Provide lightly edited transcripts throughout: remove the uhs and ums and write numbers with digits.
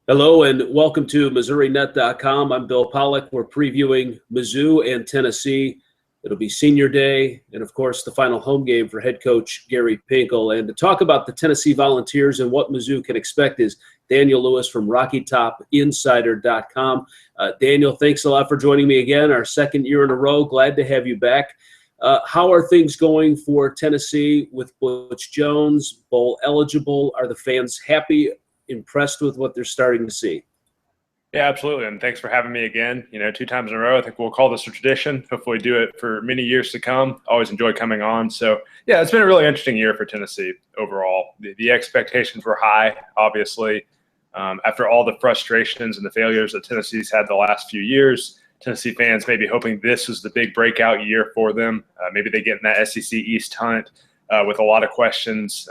Hello and welcome to MissouriNet.com. I'm Bill Pollack. We're previewing Mizzou and Tennessee. It'll be senior day and, of course, the final home game for head coach Gary Pinkel. And to talk about the Tennessee Volunteers and what Mizzou can expect is Daniel Lewis from RockyTopInsider.com. Daniel, thanks a lot for joining me again, our second year in a row. Glad to have you back. How are things going for Tennessee with Butch Jones, bowl eligible? Are the fans happy, impressed with what they're starting to see? Yeah, absolutely. And thanks for having me again. 2 times in a row. I think we'll call this a tradition. Hopefully do it for many years to come. Always enjoy coming on. So, yeah, it's been a really interesting year for Tennessee overall. The expectations were high, obviously. After all the frustrations and the failures that Tennessee's had the last few years, Tennessee fans may be hoping this was the big breakout year for them. Maybe they get in that SEC East hunt with a lot of questions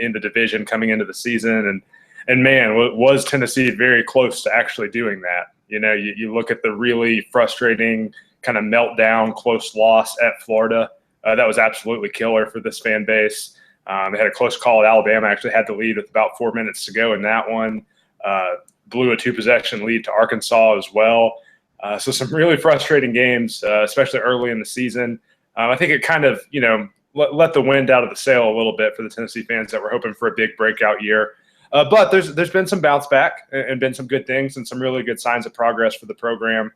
in the division coming into the season. And man, was Tennessee very close to actually doing that? You look at the really frustrating kind of meltdown, close loss at Florida. That was absolutely killer for this fan base. They had a close call at Alabama, actually had the lead with about 4 minutes to go in that one. Blew a 2-possession lead to Arkansas as well. So some really frustrating games, especially early in the season. I think it kind of, let the wind out of the sail a little bit for the Tennessee fans that were hoping for a big breakout year. But there's been some bounce back and been some good things and some really good signs of progress for the program.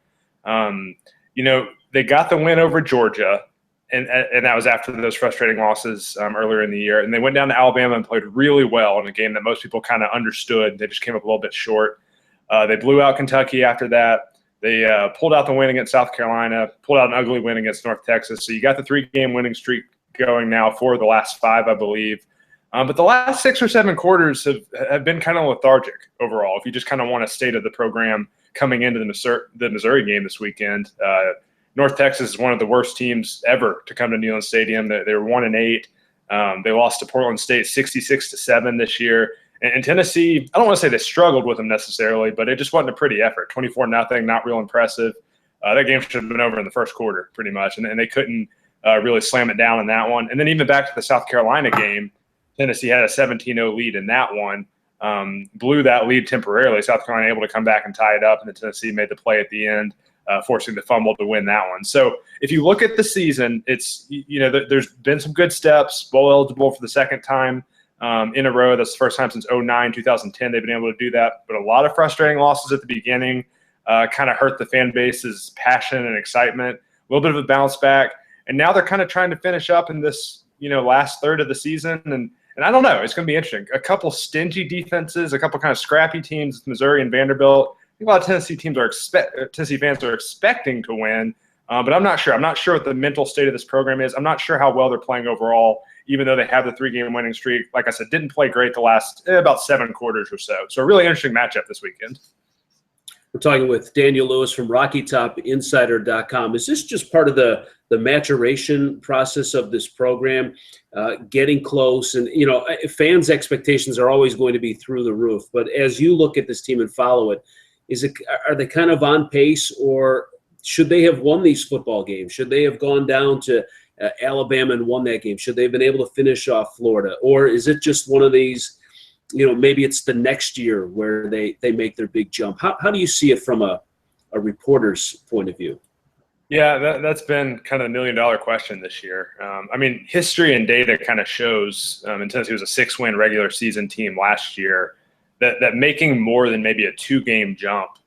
They got the win over Georgia, and that was after those frustrating losses earlier in the year. And they went down to Alabama and played really well in a game that most people kind of understood. They just came up a little bit short. They blew out Kentucky after that. They pulled out the win against South Carolina, pulled out an ugly win against North Texas. So you got the 3-game winning streak going now for the last 5, I believe. But the last 6 or 7 quarters have been kind of lethargic overall. If you just kind of want a state of the program coming into the Missouri game this weekend, North Texas is one of the worst teams ever to come to Neyland Stadium. They were 1-8. They lost to Portland State 66-7 this year. And Tennessee, I don't want to say they struggled with them necessarily, but it just wasn't a pretty effort. 24-0, not real impressive. That game should have been over in the first quarter pretty much, and they couldn't really slam it down in that one. And then even back to the South Carolina game, Tennessee had a 17-0 lead in that one, blew that lead temporarily. South Carolina able to come back and tie it up, and then Tennessee made the play at the end, forcing the fumble to win that one. So if you look at the season, it's there's been some good steps. Bowl eligible for the second time in a row. That's the first time since 2009, 2010 they've been able to do that. But a lot of frustrating losses at the beginning kind of hurt the fan base's passion and excitement. A little bit of a bounce back, and now they're kind of trying to finish up in this last third of the season and I don't know. It's going to be interesting. A couple stingy defenses, a couple kind of scrappy teams, Missouri and Vanderbilt. I think a lot of Tennessee fans are expecting to win, but I'm not sure. I'm not sure what the mental state of this program is. I'm not sure how well they're playing overall, even though they have the 3-game winning streak. Like I said, didn't play great the last about 7 quarters or so. So a really interesting matchup this weekend. We're talking with Daniel Lewis from RockyTopInsider.com. Is this just part of the maturation process of this program, getting close? And, fans' expectations are always going to be through the roof. But as you look at this team and follow it, are they kind of on pace, or should they have won these football games? Should they have gone down to Alabama and won that game? Should they have been able to finish off Florida? Or is it just one of these – maybe it's the next year where they make their big jump? How do you see it from a reporter's point of view? Yeah, that's been kind of the million-dollar question this year. History and data kind of shows, and Tennessee was a 6-win regular season team last year, that making more than maybe a 2-game jump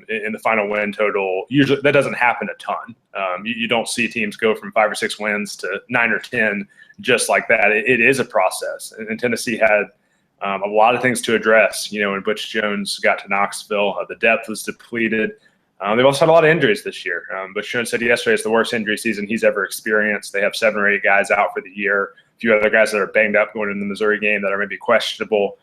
in the final win total, usually that doesn't happen a ton. You don't see teams go from 5 or 6 wins to 9 or 10 just like that. It is a process, and Tennessee had a lot of things to address. When Butch Jones got to Knoxville, the depth was depleted. They've also had a lot of injuries this year. Butch Jones said yesterday it's the worst injury season he's ever experienced. They have 7 or 8 guys out for the year, a few other guys that are banged up going into the Missouri game that are maybe questionable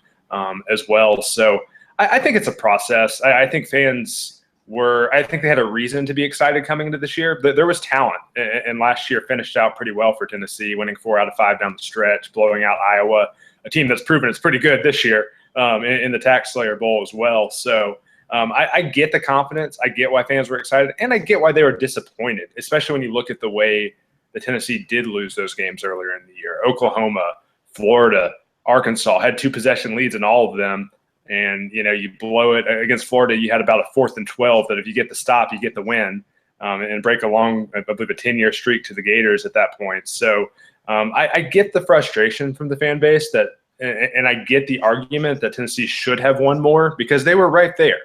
as well. So I think it's a process. I think fans I think they had a reason to be excited coming into this year. There was talent, and last year finished out pretty well for Tennessee, winning 4 out of 5 down the stretch, blowing out Iowa, a team that's proven it's pretty good this year in the Tax Slayer Bowl as well. So I get the confidence. I get why fans were excited, and I get why they were disappointed, especially when you look at the way that Tennessee did lose those games earlier in the year. Oklahoma, Florida, Arkansas had 2-possession leads in all of them. And, you blow it against Florida. You had about a 4th and 12 that if you get the stop, you get the win, and break a long, I believe, a 10-year streak to the Gators at that point. So I get the frustration from the fan base and I get the argument that Tennessee should have won more because they were right there.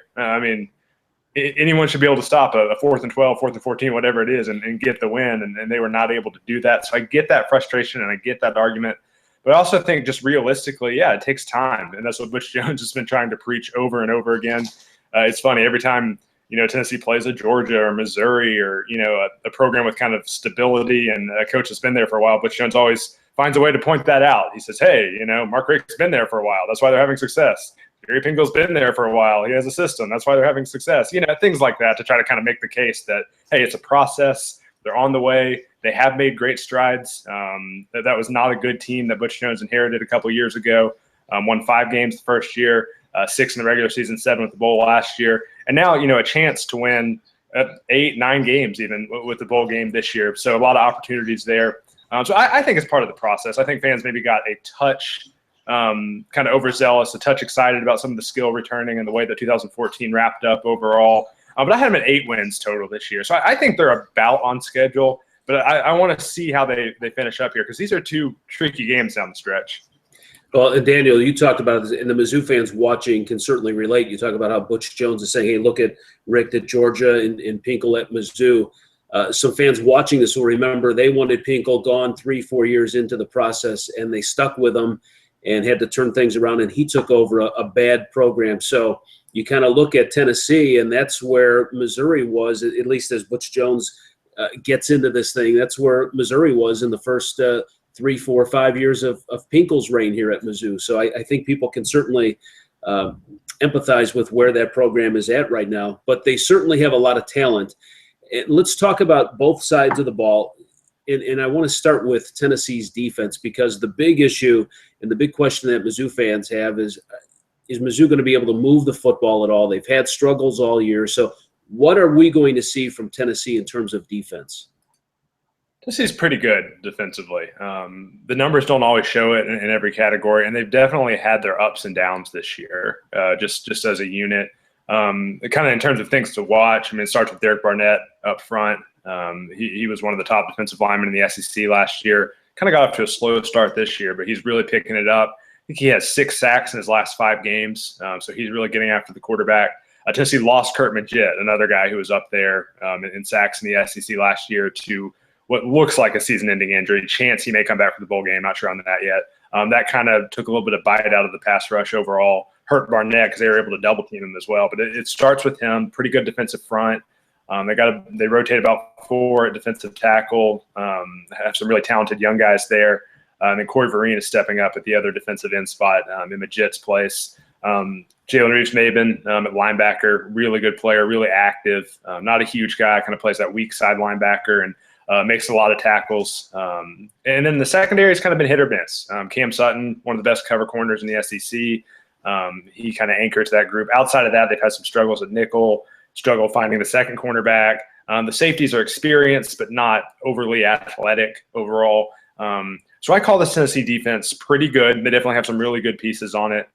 Anyone should be able to stop a 4th and 12, 4th and 14, whatever it is, and get the win, and they were not able to do that. So I get that frustration and I get that argument. But I also think just realistically, yeah, it takes time, and that's what Butch Jones has been trying to preach over and over again. It's funny, every time Tennessee plays a Georgia or Missouri or a program with kind of stability and a coach that's been there for a while, Butch Jones always finds a way to point that out. He says, hey, Mark Richt's been there for a while. That's why they're having success. Gary Pinkel's been there for a while. He has a system. That's why they're having success. Things like that to try to kind of make the case that, hey, it's a process. They're on the way. They have made great strides. That was not a good team that Butch Jones inherited a couple years ago. Won 5 games the first year, 6 in the regular season, 7 with the bowl last year. And now, a chance to win 8, 9 games even with the bowl game this year. So a lot of opportunities there. So I think it's part of the process. I think fans maybe got a touch kind of overzealous, a touch excited about some of the skill returning and the way that 2014 wrapped up overall. But I had them at 8 wins total this year. So I think they're about on schedule. But I want to see how they finish up here because these are 2 tricky games down the stretch. Well, and Daniel, you talked about it, and the Mizzou fans watching can certainly relate. You talk about how Butch Jones is saying, hey, look at Richt at Georgia and Pinkel at Mizzou. Some fans watching this will remember they wanted Pinkel gone 3-4 years into the process, and they stuck with him and had to turn things around, and he took over a bad program. So you kind of look at Tennessee, and that's where Missouri was, at least as Butch Jones gets into this thing. That's where Missouri was in the first 3, 4, 5 years of Pinkel's reign here at Mizzou. So I think people can certainly empathize with where that program is at right now. But they certainly have a lot of talent. And let's talk about both sides of the ball. And I want to start with Tennessee's defense because the big issue and the big question that Mizzou fans have is Mizzou going to be able to move the football at all? They've had struggles all year. So what are we going to see from Tennessee in terms of defense? Tennessee's pretty good defensively. The numbers don't always show it in every category, and they've definitely had their ups and downs this year, just as a unit. Kind of in terms of things to watch, it starts with Derek Barnett up front. He was one of the top defensive linemen in the SEC last year. Kind of got off to a slow start this year, but he's really picking it up. I think he has 6 sacks in his last 5 games, so he's really getting after the quarterback. Tennessee lost Kurt Magid, another guy who was up there in sacks in the SEC last year, to what looks like a season-ending injury. Chance he may come back for the bowl game. Not sure on that yet. That kind of took a little bit of bite out of the pass rush overall. Hurt Barnett because they were able to double team him as well. But it starts with him. Pretty good defensive front. They rotate about 4 at defensive tackle. Have some really talented young guys there. And then Corey Vereen is stepping up at the other defensive end spot in Magid's place. Jalen Reeves-Maben at linebacker, really good player, really active. Not a huge guy, kind of plays that weak side linebacker and makes a lot of tackles. And then the secondary has kind of been hit or miss. Cam Sutton, one of the best cover corners in the SEC. He kind of anchors that group. Outside of that, they've had some struggles at nickel, struggle finding the second cornerback. The safeties are experienced, but not overly athletic overall. So I call this Tennessee defense pretty good. They definitely have some really good pieces on it.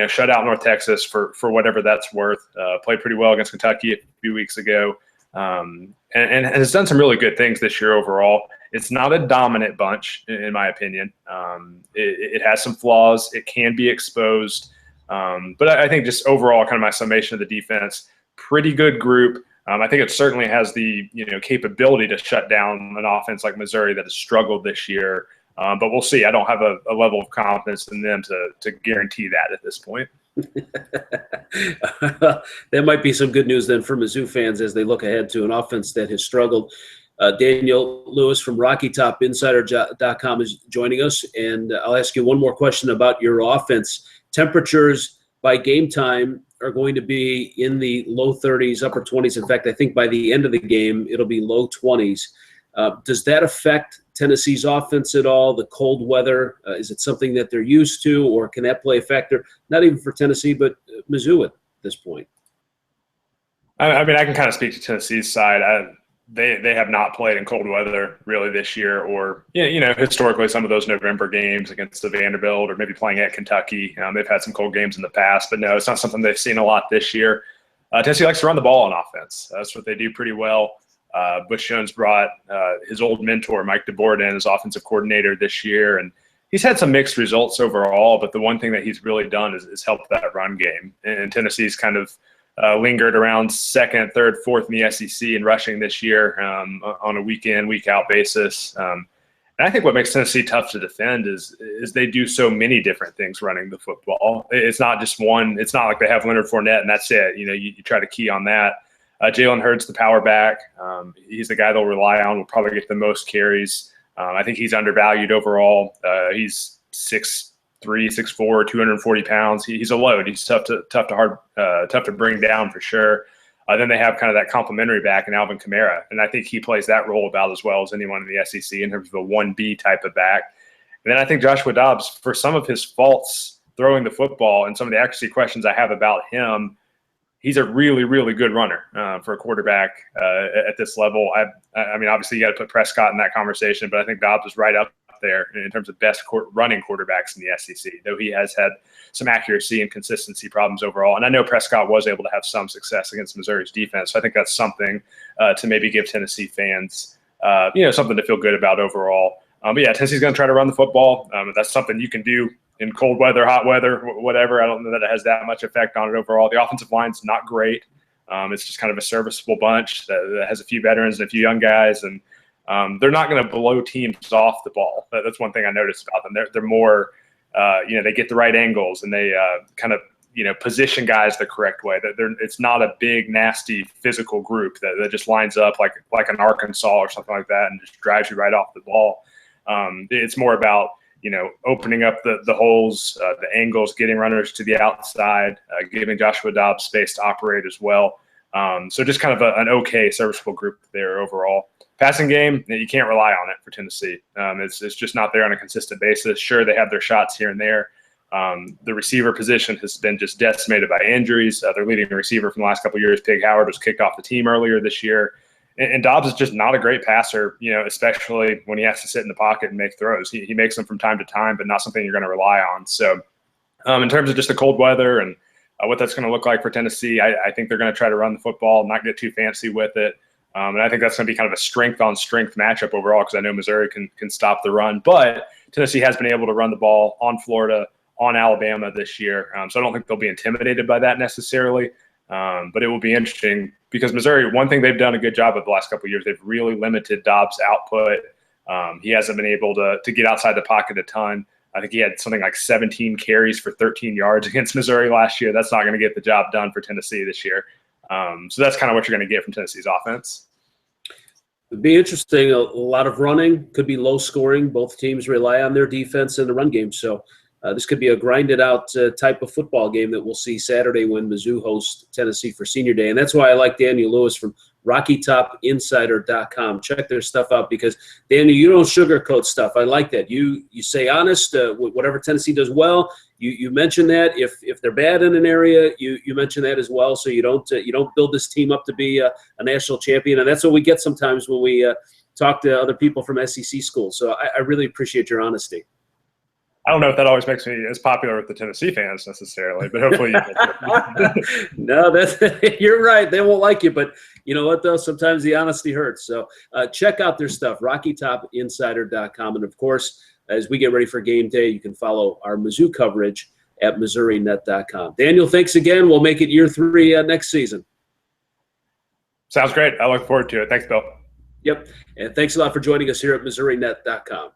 Shut out North Texas for whatever that's worth. Played pretty well against Kentucky a few weeks ago. And has done some really good things this year overall. It's not a dominant bunch, in my opinion. It has some flaws. It can be exposed. But I think just overall, kind of my summation of the defense, pretty good group. I think it certainly has the capability to shut down an offense like Missouri that has struggled this year. But we'll see. I don't have a level of confidence in them to guarantee that at this point. That might be some good news then for Mizzou fans as they look ahead to an offense that has struggled. Daniel Lewis from RockyTopInsider.com is joining us, and I'll ask you one more question about your offense. Temperatures by game time are going to be in the low 30s, upper 20s. In fact, I think by the end of the game, it'll be low 20s. Does that affect Tennessee's offense at all, the cold weather? Is it something that they're used to, or can that play a factor, not even for Tennessee, but Mizzou at this point? I can kind of speak to Tennessee's side. they have not played in cold weather really this year, or historically some of those November games against the Vanderbilt or maybe playing at Kentucky. They've had some cold games in the past, but no, it's not something they've seen a lot this year. Tennessee likes to run the ball on offense. That's what they do pretty well. Bush Jones brought his old mentor, Mike DeBoer, in as offensive coordinator this year, and he's had some mixed results overall, but the one thing that he's really done is help that run game. And Tennessee's kind of lingered around second, third, fourth in the SEC in rushing this year on a week-in, week-out basis. And I think what makes Tennessee tough to defend is they do so many different things running the football. It's not just one. It's not like they have Leonard Fournette and that's it. You try to key on that. Jalen Hurts, the power back. He's the guy they'll rely on. Will probably get the most carries. I think he's undervalued overall. He's 6'3", 6'4", 240 pounds. He's a load. He's tough to bring down for sure. Then they have kind of that complementary back in Alvin Kamara, and I think he plays that role about as well as anyone in the SEC in terms of a 1B type of back. And then I think Joshua Dobbs, for some of his faults throwing the football and some of the accuracy questions I have about him, he's a really, really good runner for a quarterback at this level. I mean, obviously you got to put Prescott in that conversation, but I think Dobbs is right up there in terms of best running quarterbacks in the SEC, though he has had some accuracy and consistency problems overall. And I know Prescott was able to have some success against Missouri's defense, so I think that's something to maybe give Tennessee fans, something to feel good about overall. But yeah, Tennessee's going to try to run the football. That's something you can do in cold weather, hot weather, whatever. I don't know that it has that much effect on it overall. The offensive line's not great. It's just kind of a serviceable bunch that has a few veterans and a few young guys, and they're not going to blow teams off the ball. That's one thing I noticed about them. They're more, they get the right angles and they kind of, position guys the correct way. It's not a big, nasty physical group that just lines up like an Arkansas or something like that and just drives you right off the ball. It's more about, opening up the holes, the angles, getting runners to the outside, giving Joshua Dobbs space to operate as well. So just kind of an okay serviceable group there overall. Passing game, you can't rely on it for Tennessee. It's just not there on a consistent basis. Sure, they have their shots here and there. The receiver position has been just decimated by injuries. Their leading receiver from the last couple of years, Pig Howard, was kicked off the team earlier this year. And Dobbs is just not a great passer, especially when he has to sit in the pocket and make throws. He makes them from time to time, but not something you're going to rely on. So in terms of just the cold weather and what that's going to look like for Tennessee, I think they're going to try to run the football, not get too fancy with it. And I think that's going to be kind of a strength-on-strength matchup overall because I know Missouri can stop the run. But Tennessee has been able to run the ball on Florida, on Alabama this year. So I don't think they'll be intimidated by that necessarily. But it will be interesting because Missouri, one thing they've done a good job of the last couple of years, they've really limited Dobbs' output. He hasn't been able to get outside the pocket a ton. I think he had something like 17 carries for 13 yards against Missouri last year. That's not going to get the job done for Tennessee this year. So that's kind of what you're going to get from Tennessee's offense. It'd be interesting. A lot of running, could be low scoring. Both teams rely on their defense in the run game. So this could be a grinded out type of football game that we'll see Saturday when Mizzou hosts Tennessee for Senior Day. And that's why I like Daniel Lewis from RockyTopInsider.com. Check their stuff out because, Daniel, you don't sugarcoat stuff. I like that. You say honest. Whatever Tennessee does well, you mention that. If they're bad in an area, you mention that as well. So you don't build this team up to be a national champion. And that's what we get sometimes when we talk to other people from SEC schools. So I really appreciate your honesty. I don't know if that always makes me as popular with the Tennessee fans necessarily, but hopefully you No, you're right. They won't like you, but you know what, though? Sometimes the honesty hurts. So check out their stuff, RockyTopInsider.com. And, of course, as we get ready for game day, you can follow our Mizzou coverage at MissouriNet.com. Daniel, thanks again. We'll make it year 3 next season. Sounds great. I look forward to it. Thanks, Bill. Yep. And thanks a lot for joining us here at MissouriNet.com.